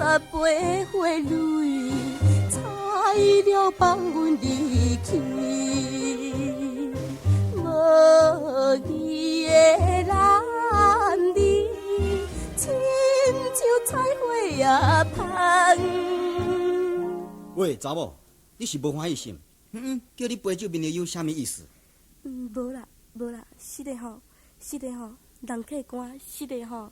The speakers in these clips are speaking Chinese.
30杯花蕊，菜了放阮离去。无义的男儿，亲像菜花也香。喂，查某，你是无欢喜心？叫你陪酒面的有啥物意思？无啦，是的吼，人客官是的吼。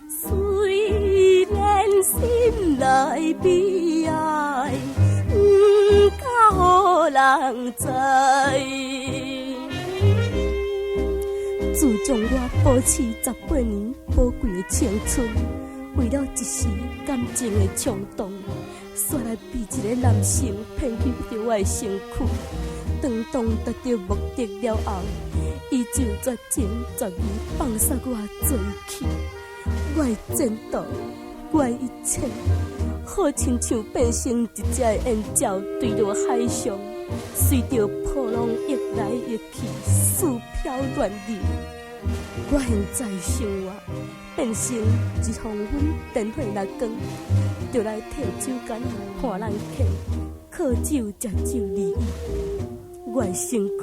虽然心内悲哀，敢予人知。自从我保持18年宝贵的青春，为了一时感情的冲动，煞来被一个男性骗去着我的身躯。当达到目的了后，伊就绝情绝义放杀我做去。我的前途，我的一切，好亲像变成一只烟鸟坠落海上，随着波浪溢来溢去，似飘乱离。我现在生活变成一方粉灯火六光，就来替酒干看人客，靠酒食酒而已。我的身躯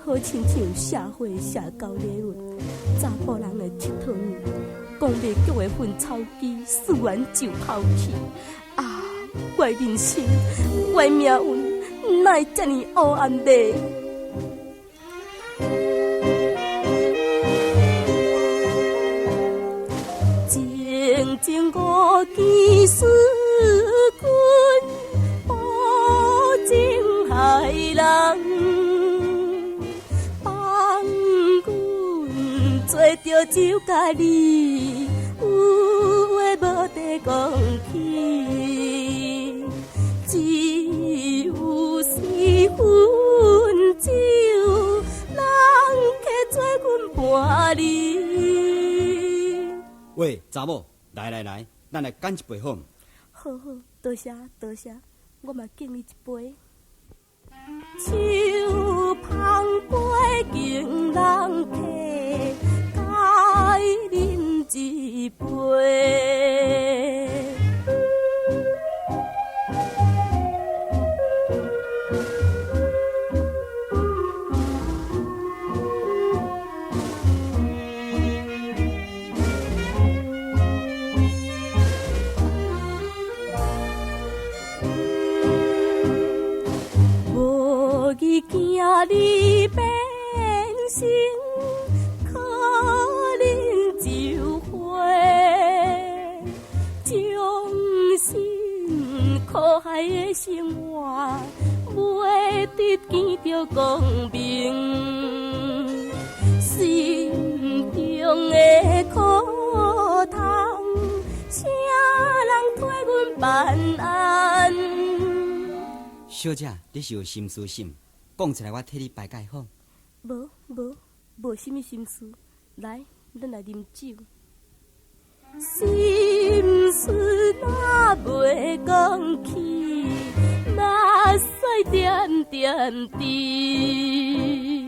好亲像社会社交礼物，查甫人的佚佗物，讲袂叫的薰草机，说完就抛弃。啊，我的人生，我的命运，哪会这么黑暗呢？静静我见思君，保证害人，放阮做着酒家己，有话无地讲起，只有4分酒，人客做阮伴侣。喂，查某，来，咱来干一杯好。好，多谢，我嘛敬你一杯。手捧杯敬人客，该饮一杯。你变成可怜酒花，将心苦海的生活，袂得见着光明，心中的苦痛，谁人替阮办案？小姐，你是有心思心？讲出来，我替你排解好。无什么心思。来，咱来啉酒。心事若袂讲起，哪使点滴？